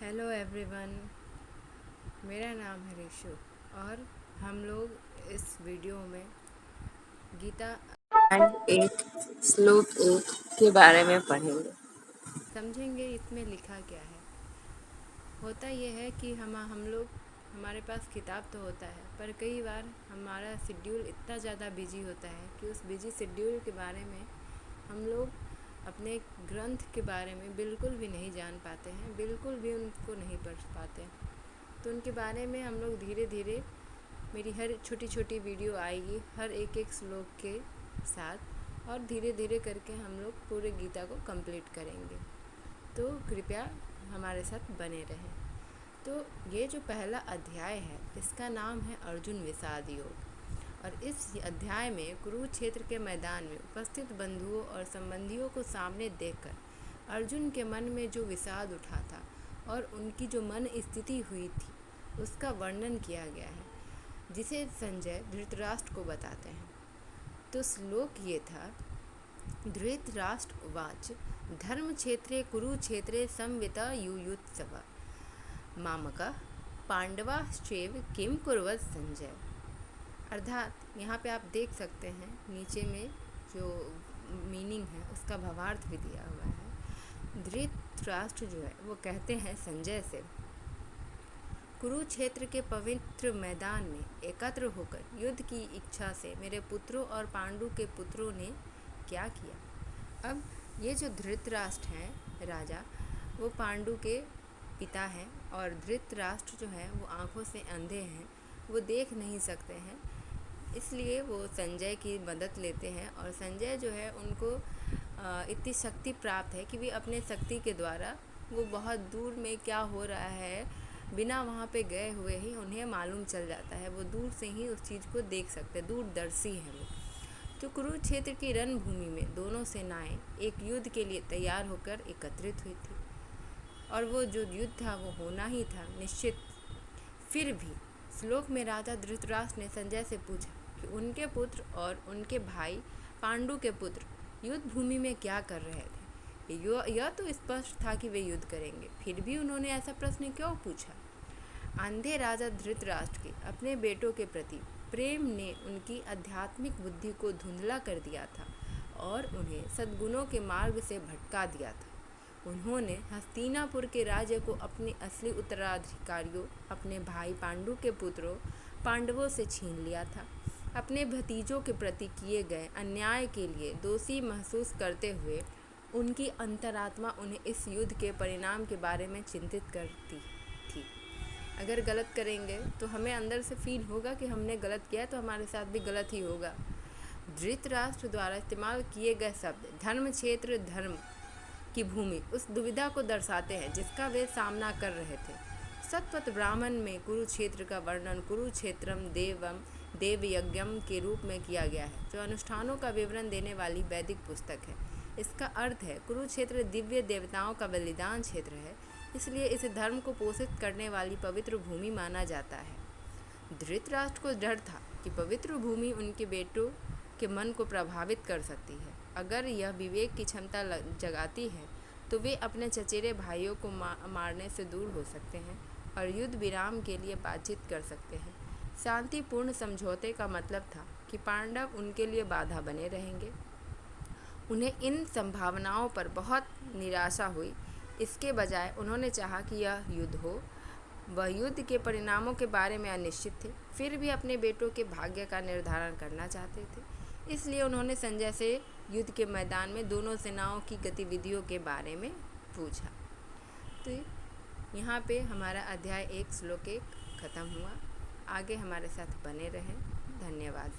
Hello everyone, मेरा नाम है रिशु और हम लोग इस वीडियो में गीता एंड एक श्लोक एक के बारे में पढ़ेंगे, समझेंगे इसमें लिखा क्या है। होता यह है कि हम लोग हमारे पास किताब तो होता है, पर कई बार हमारा शेड्यूल इतना ज़्यादा बिजी होता है कि उस बिजी शेड्यूल के बारे में हम लोग अपने ग्रंथ के बारे में बिल्कुल भी नहीं जान पाते हैं, बिल्कुल भी उनको नहीं पढ़ पाते। तो उनके बारे में हम लोग धीरे धीरे मेरी हर छोटी छोटी वीडियो आएगी हर एक एक श्लोक के साथ, और धीरे धीरे करके हम लोग पूरे गीता को कंप्लीट करेंगे। तो कृपया हमारे साथ बने रहें। तो ये जो पहला अध्याय है इसका नाम है अर्जुन विषाद योग, और इस अध्याय में कुरुक्षेत्र के मैदान में उपस्थित बंधुओं और संबंधियों को सामने देखकर अर्जुन के मन में जो विषाद उठा था और उनकी जो मन स्थिति हुई थी उसका वर्णन किया गया है, जिसे संजय धृतराष्ट्र को बताते हैं। तो श्लोक ये था, धृतराष्ट्र उवाच धर्म क्षेत्रे कुरुक्षेत्रे संविता युयुत्सव मामका पांडवाश्चैव किम कुर्वत संजय। अर्थात यहाँ पे आप देख सकते हैं नीचे में जो मीनिंग है उसका भावार्थ भी दिया हुआ है। धृतराष्ट्र जो है वो कहते हैं संजय से, कुरुक्षेत्र के पवित्र मैदान में एकत्र होकर युद्ध की इच्छा से मेरे पुत्रों और पांडु के पुत्रों ने क्या किया। अब ये जो धृतराष्ट्र हैं राजा, वो पांडु के पिता हैं, और धृतराष्ट्र जो है वो आंखों से अंधे हैं, वो देख नहीं सकते हैं, इसलिए वो संजय की मदद लेते हैं। और संजय जो है उनको इतनी शक्ति प्राप्त है कि वे अपने शक्ति के द्वारा वो बहुत दूर में क्या हो रहा है बिना वहाँ पे गए हुए ही उन्हें मालूम चल जाता है। वो दूर से ही उस चीज़ को देख सकते हैं, दूरदर्शी हैं वो। तो कुरुक्षेत्र की रणभूमि में दोनों सेनाएं एक युद्ध के लिए तैयार होकर एकत्रित हुई थी, और वो जो युद्ध था वो होना ही था निश्चित। फिर भी श्लोक में राजा धृतराष्ट्र ने संजय से पूछा कि उनके पुत्र और उनके भाई पांडु के पुत्र युद्ध भूमि में क्या कर रहे थे। यह तो स्पष्ट था कि वे युद्ध करेंगे, फिर भी उन्होंने ऐसा प्रश्न क्यों पूछा। अंधे राजा धृतराष्ट्र के अपने बेटों के प्रति प्रेम ने उनकी आध्यात्मिक बुद्धि को धुंधला कर दिया था और उन्हें सद्गुणों के मार्ग से भटका दिया था। उन्होंने हस्तिनापुर के राज्य को अपने असली उत्तराधिकारियों अपने भाई पांडु के पुत्रों पांडवों से छीन लिया था। अपने भतीजों के प्रति किए गए अन्याय के लिए दोषी महसूस करते हुए उनकी अंतरात्मा उन्हें इस युद्ध के परिणाम के बारे में चिंतित करती थी। अगर गलत करेंगे तो हमें अंदर से फील होगा कि हमने गलत किया, तो हमारे साथ भी गलत ही होगा। धृतराष्ट्र द्वारा इस्तेमाल किए गए शब्द धर्म क्षेत्र, धर्म की भूमि उस दुविधा को दर्शाते हैं जिसका वे सामना कर रहे थे। शतपथ ब्राह्मण में कुरुक्षेत्र का वर्णन कुरुक्षेत्रम देवम देवयज्ञम के रूप में किया गया है, जो अनुष्ठानों का विवरण देने वाली वैदिक पुस्तक है। इसका अर्थ है कुरुक्षेत्र दिव्य देवताओं का बलिदान क्षेत्र है, इसलिए इस धर्म को पोषित करने वाली पवित्र भूमि माना जाता है। धृतराष्ट्र को डर था कि पवित्र भूमि उनके बेटों के मन को प्रभावित कर सकती है। अगर यह विवेक की क्षमता जगाती है तो वे अपने चचेरे भाइयों को मारने से दूर हो सकते हैं और युद्ध विराम के लिए बातचीत कर सकते हैं। शांतिपूर्ण समझौते का मतलब था कि पांडव उनके लिए बाधा बने रहेंगे। उन्हें इन संभावनाओं पर बहुत निराशा हुई। इसके बजाय उन्होंने चाहा कि यह युद्ध हो। वह युद्ध के परिणामों के बारे में अनिश्चित थे, फिर भी अपने बेटों के भाग्य का निर्धारण करना चाहते थे। इसलिए उन्होंने संजय से युद्ध के मैदान में दोनों सेनाओं की गतिविधियों के बारे में पूछा। तो यहाँ पे हमारा अध्याय 1 श्लोक 1 खत्म हुआ। आगे हमारे साथ बने रहें। धन्यवाद।